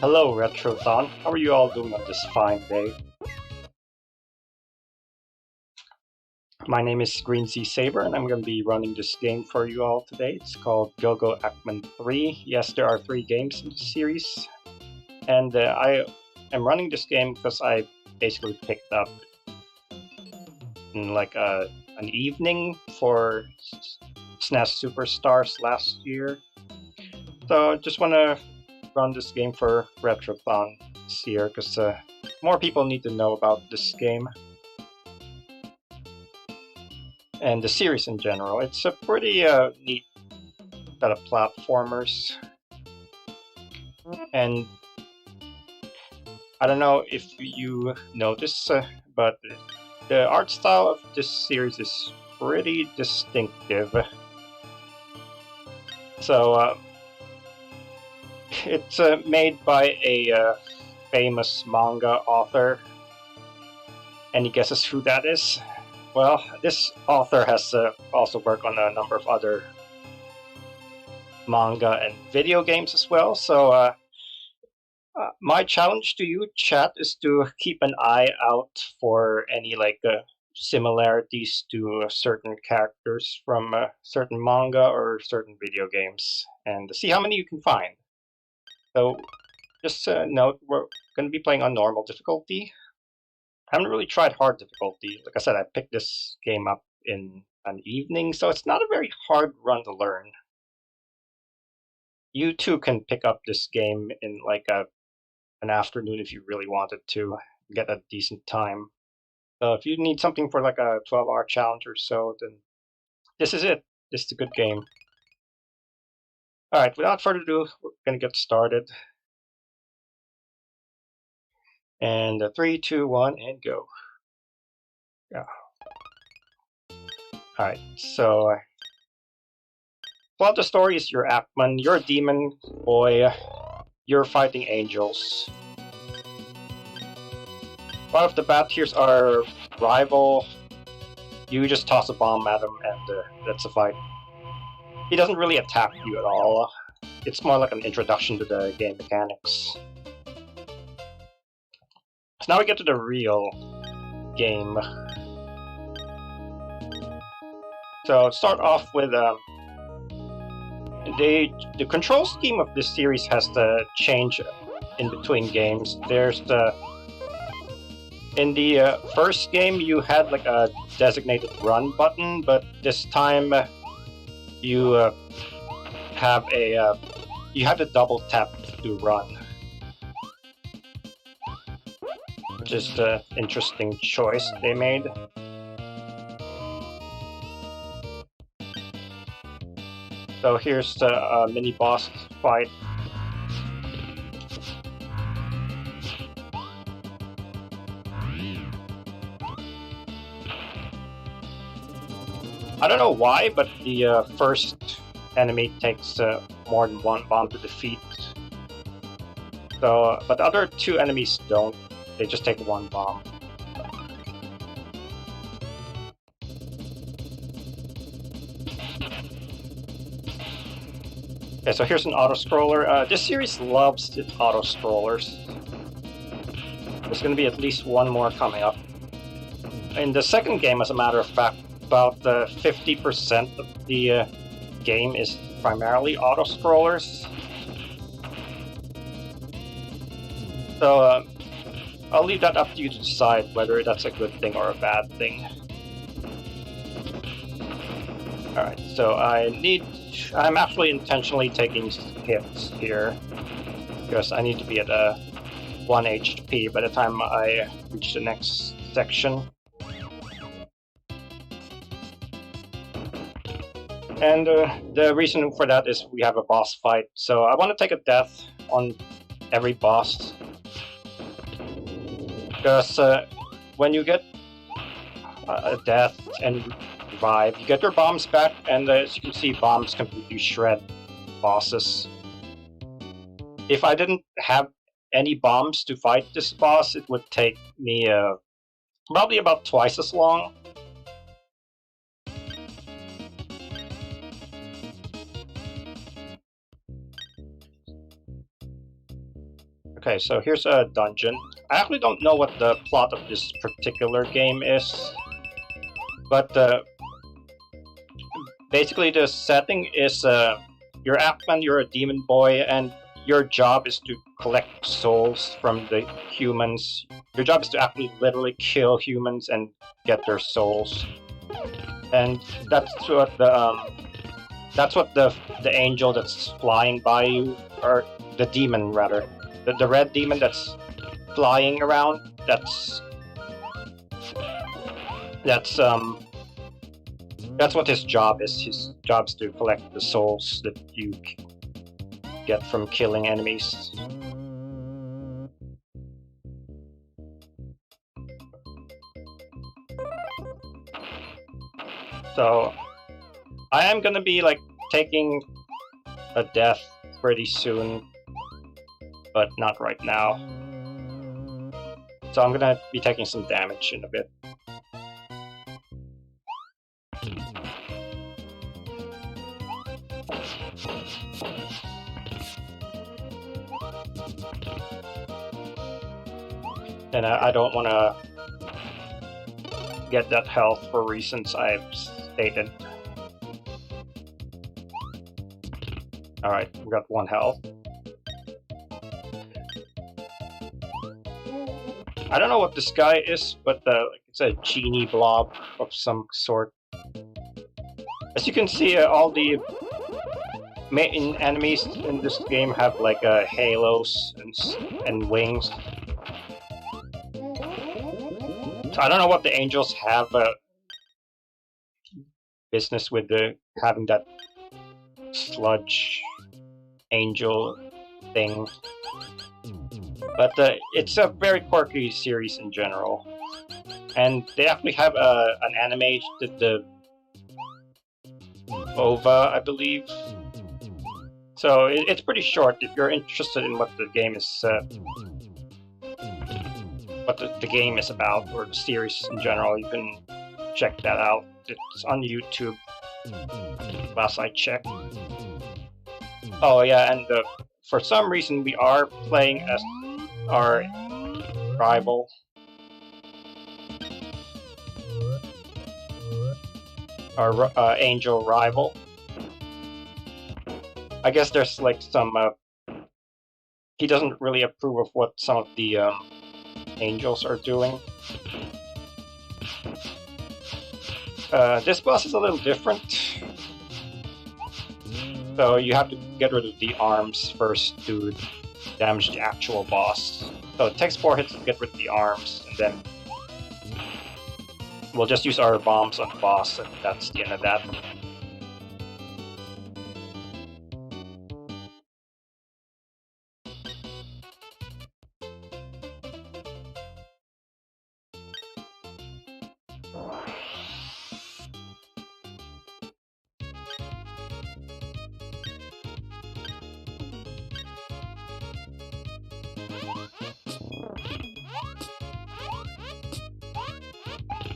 Hello, Retrothon. How are you all doing on this fine day? My name is greenzsaber, and I'm going to be running this game for you all today. It's called Go Ackman 3. Yes, there are 3 games in the series. And I am running this game because I basically picked up in like an evening for SNES Superstars last year. So I just want to run this game for Retrothon this year because more people need to know about this game and the series in general. It's a pretty neat set of platformers, and I don't know if you notice, but the art style of this series is pretty distinctive. So it's made by a famous manga author. Any guesses who that is? Well, this author has also worked on a number of other manga and video games as well. So my challenge to you, chat, is to keep an eye out for any similarities to certain characters from certain manga or certain video games, and see how many you can find. So just note, we're going to be playing on normal difficulty. I haven't really tried hard difficulty. Like I said, I picked this game up in an evening, so it's not a very hard run to learn. You too can pick up this game in like an afternoon if you really wanted to get a decent time. So if you need something for like a 12-hour challenge or so, then this is it. This is a good game. Alright, without further ado, we're gonna get started. And 3, 2, 1, and go. Yeah. Alright, so well, the story is you're Ackman, you're a demon boy, you're fighting angels. Right off the bat, here's our rival. You just toss a bomb at him and that's a fight. He doesn't really attack you at all. It's more like an introduction to the game mechanics. So now we get to the real game. So start off with the control scheme of this series has to change in between games. There's in the first game you had like a designated run button, but this time you have to double tap to run, which is the interesting choice they made. So here's the mini boss fight. I don't know why, but the first enemy takes more than one bomb to defeat. So, but the other 2 enemies don't. They just take 1 bomb. Okay, so here's an auto-scroller. This series loves its auto-scrollers. There's going to be at least 1 more coming up. In the second game, as a matter of fact, about 50% of the game is primarily auto-scrollers. So I'll leave that up to you to decide whether that's a good thing or a bad thing. Alright, so I'm actually intentionally taking hits here because I need to be at 1 HP by the time I reach the next section. And the reason for that is we have a boss fight, so I want to take a death on every boss. Because when you get a death and revive, you get your bombs back, and as you can see, bombs completely shred bosses. If I didn't have any bombs to fight this boss, it would take me probably about twice as long. Okay, so here's a dungeon. I actually don't know what the plot of this particular game is, but basically the setting is you're Ackman, you're a demon boy, and your job is to collect souls from the humans. Your job is to actually literally kill humans and get their souls, and that's what the angel that's flying by you, or the demon rather, the red demon that's flying around. That's what his job is. His job is to collect the souls that you get from killing enemies. So I am gonna be like taking a death pretty soon, but not right now. So I'm gonna be taking some damage in a bit. And I don't want to get that health for reasons I've stated. Alright, we got 1 health. I don't know what this guy is, but it's a genie blob of some sort. As you can see, all the main enemies in this game have like halos and wings. So I don't know what the angels have business with having that sludge angel thing. But it's a very quirky series in general. And they actually have an anime, the OVA, I believe. So it's pretty short. If you're interested in what the game is, what the game is about, or the series in general, you can check that out. It's on YouTube, last I checked. Oh yeah, and for some reason we are playing as our rival. Our angel rival. I guess there's like some... he doesn't really approve of what some of the angels are doing. This boss is a little different. So you have to get rid of the arms first to damage the actual boss. So it takes 4 hits to get rid of the arms, and then we'll just use our bombs on the boss, and that's the end of that.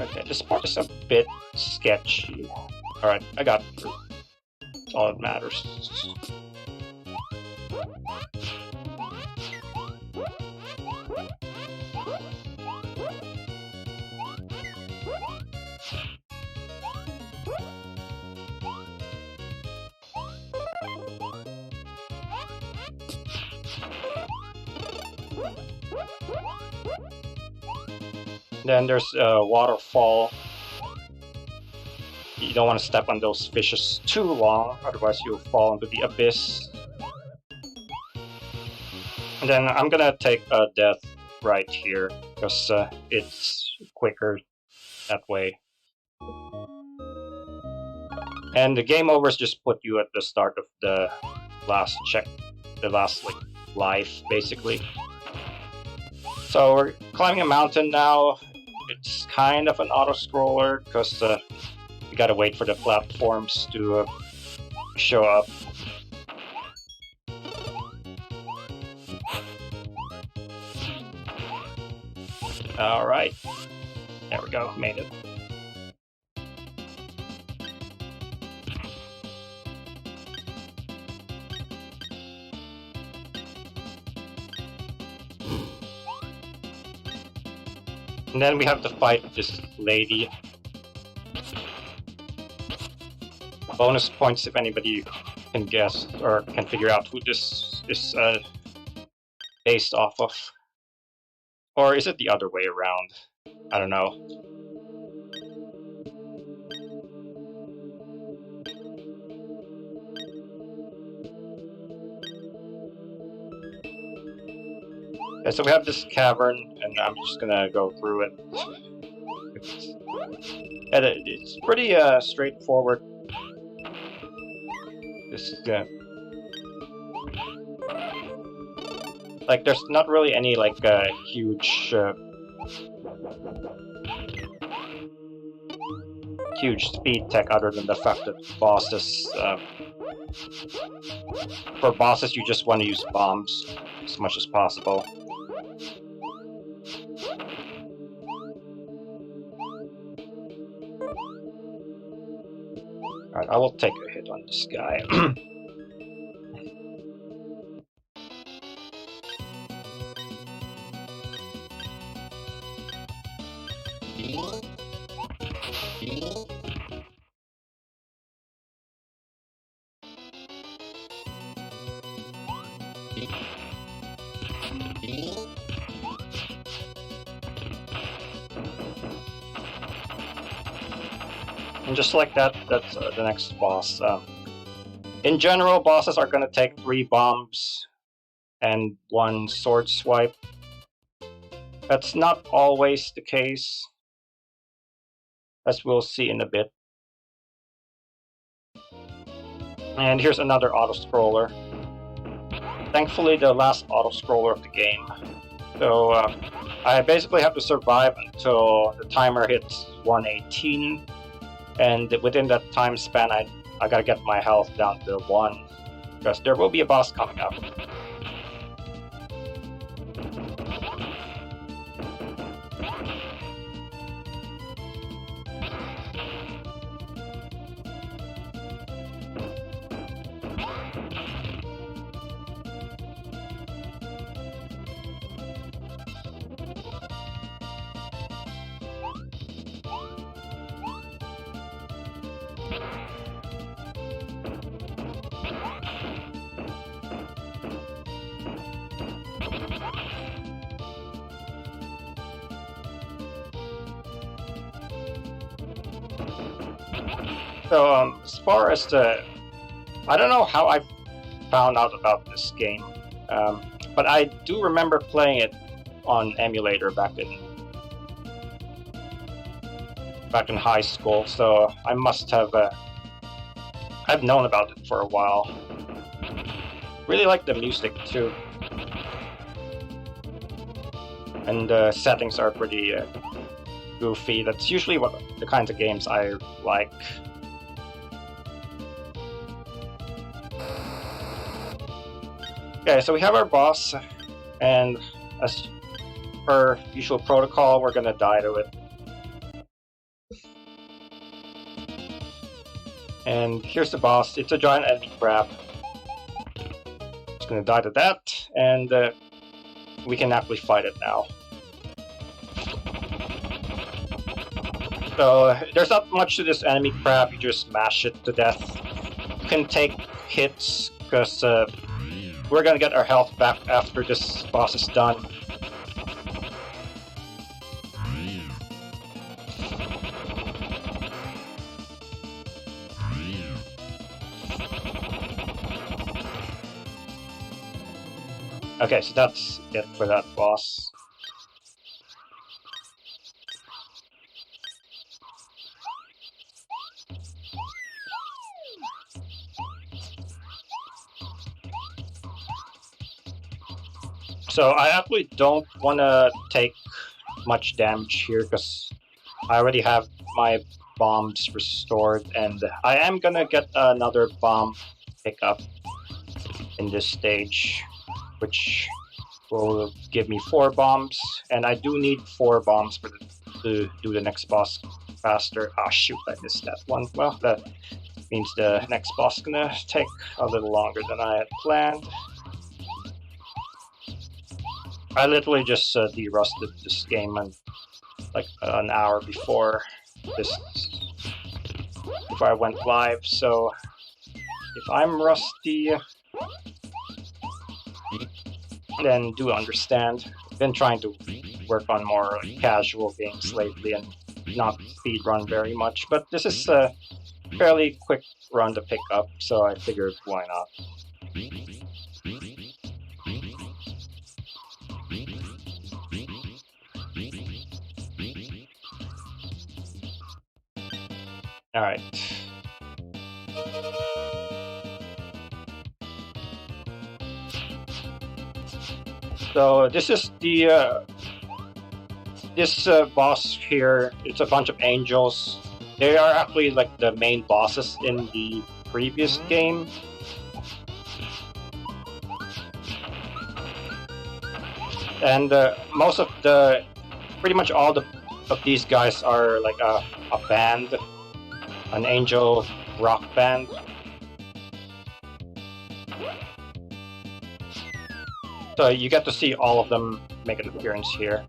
Okay, this part is a bit sketchy. Alright, I got through. That's all that matters. Then there's a waterfall. You don't want to step on those fishes too long, otherwise you'll fall into the abyss. And then I'm gonna take a death right here, because it's quicker that way. And the game overs just put you at the start of the last like life, basically. So we're climbing a mountain now. It's kind of an auto-scroller, because we gotta wait for the platforms to show up. Alright. There we go, made it. And then we have to fight this lady. Bonus points if anybody can guess or can figure out who this is based off of. Or is it the other way around? I don't know. Okay, so we have this cavern, and I'm just gonna go through it. It's pretty straightforward. This like there's not really any like huge speed tech other than the fact that bosses for bosses you just want to use bombs as much as possible. Alright, I will take a hit on this guy. And just like that, that's the next boss. In general, bosses are going to take 3 bombs and 1 sword swipe. That's not always the case, as we'll see in a bit. And here's another auto-scroller. Thankfully, the last auto-scroller of the game. So I basically have to survive until the timer hits 118. And within that time span, I gotta get my health down to 1, because there will be a boss coming up. So, as far as the... I don't know how I found out about this game, but I do remember playing it on emulator back in high school, so I must have... I've known about it for a while. Really like the music, too. And the settings are pretty goofy. That's usually what the kinds of games I like. Okay, so we have our boss, and as per usual protocol, we're gonna die to it. And here's the boss. It's a giant enemy crab. Just gonna die to that, and we can actually fight it now. So there's not much to this enemy crab. You just smash it to death. You can take hits because we're gonna get our health back after this boss is done. Okay, so that's it for that boss. So I actually don't want to take much damage here because I already have my bombs restored, and I am gonna get another bomb pickup in this stage, which will give me 4 bombs, and I do need 4 bombs to do the next boss faster. Ah, shoot, I missed that one. Well, that means the next boss is gonna take a little longer than I had planned. I literally just derusted this game and like an hour before I went live, so if I'm rusty, then do understand. Been trying to work on more casual games lately and not speedrun very much, but this is a fairly quick run to pick up, so I figured why not. Alright. So this is the boss here. It's a bunch of angels. They are actually like the main bosses in the previous game. And pretty much all of these guys are like a band, an angel rock band. So you get to see all of them make an appearance here.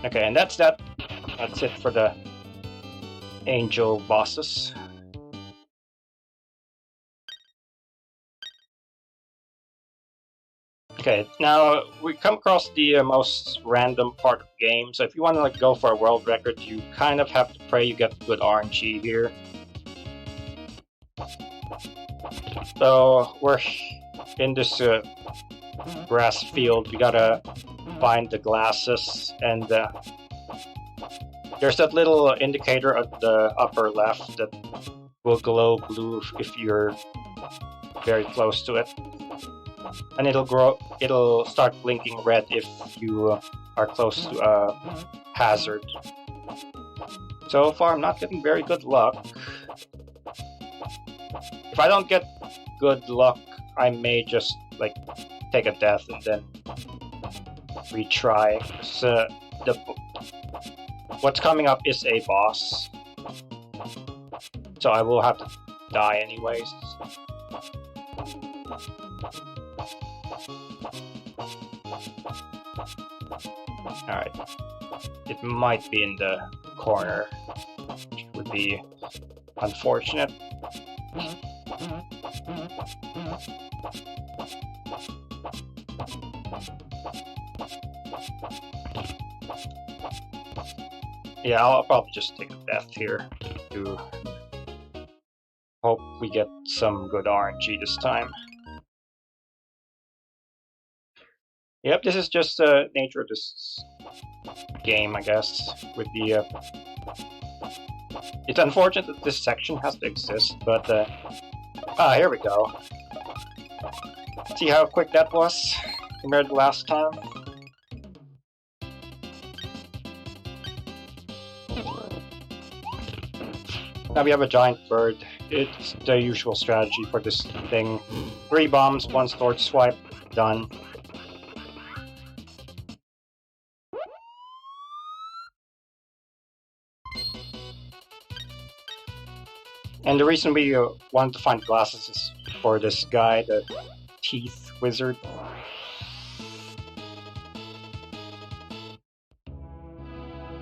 Okay, and that's that. That's it for the angel bosses. Okay, now we come across the most random part of the game. So if you want to like go for a world record, you kind of have to pray you get good RNG here. So we're in this grass field. We gotta find the glasses, and there's that little indicator at the upper left that will glow blue if you're very close to it, and it'll start blinking red if you are close to a hazard. So far I'm not getting very good luck. If I don't get good luck, I may just like take a death and then retry. What's coming up is a boss, so I will have to die anyways. Alright. It might be in the corner, which would be unfortunate. Yeah, I'll probably just take a death here to hope we get some good RNG this time. Yep, this is just the nature of this game, I guess. With the, it's unfortunate that this section has to exist, but here we go. See how quick that was compared to last time? Now we have a giant bird. It's the usual strategy for this thing. 3 bombs, 1 sword swipe, done. And the reason we wanted to find glasses is for this guy, the teeth wizard.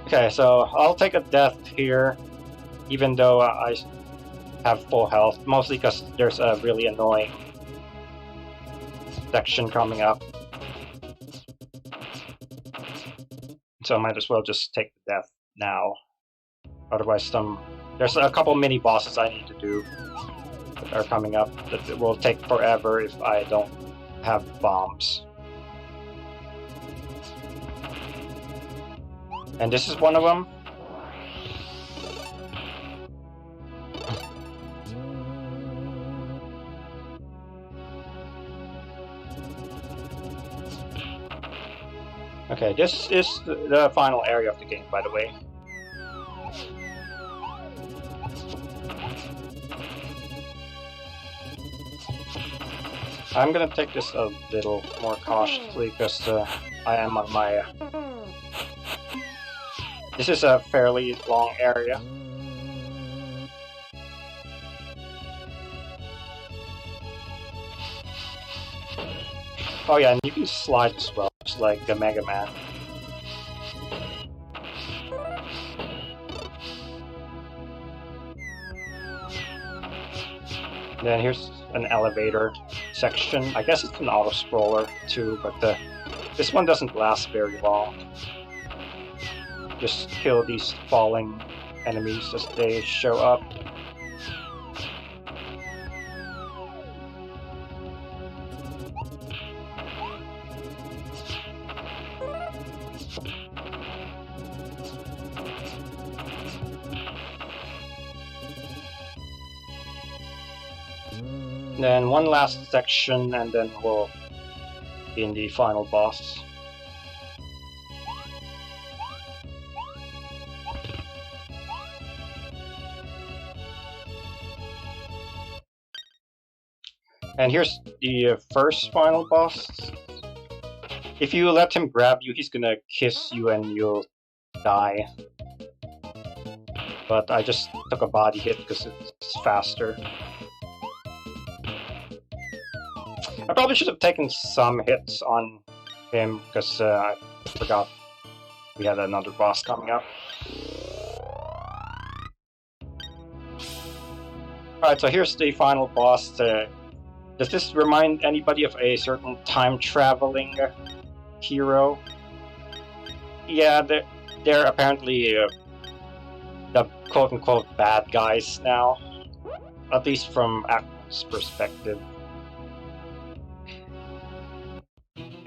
Okay, so I'll take a death here, even though I have full health, mostly because there's a really annoying section coming up. So I might as well just take the death now. Otherwise, there's a couple mini bosses I need to do that are coming up that will take forever if I don't have bombs. And this is one of them. Okay, this is the final area of the game, by the way. I'm gonna take this a little more cautiously because I am on my... This is a fairly long area. Oh yeah, and you can slide as well. looks like a Mega Man. Then here's an elevator section. I guess it's an auto-scroller too, but this one doesn't last very long. Just kill these falling enemies as they show up. Then one last section, and then we'll be in the final boss. And here's the first final boss. If you let him grab you, he's gonna kiss you and you'll die. But I just took a body hit because it's faster. I probably should have taken some hits on him because I forgot we had another boss coming up. Alright, so here's the final boss. Does this remind anybody of a certain time-traveling hero? Yeah, they're apparently the quote-unquote bad guys now. At least from Ackman's perspective.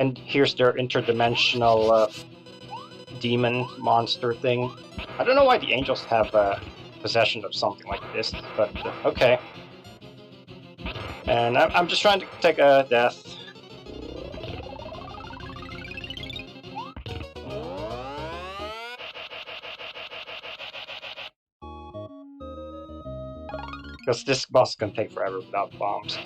And here's their interdimensional demon monster thing. I don't know why the angels have possession of something like this, but okay. And I'm just trying to take a death. Because this boss can take forever without bombs.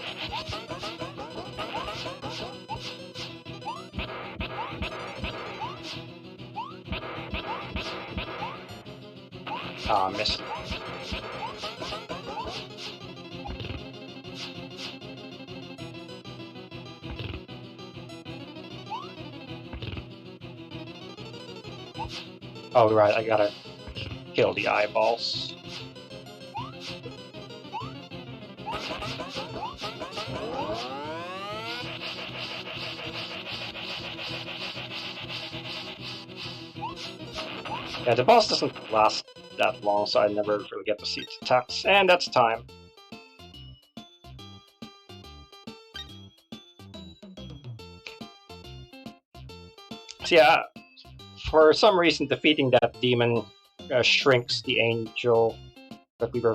Ah, missed. Oh, right, I gotta kill the eyeballs. Yeah, the boss doesn't last that long, so I never really get to see its attacks. And that's time. So yeah, for some reason defeating that demon shrinks the angel that we were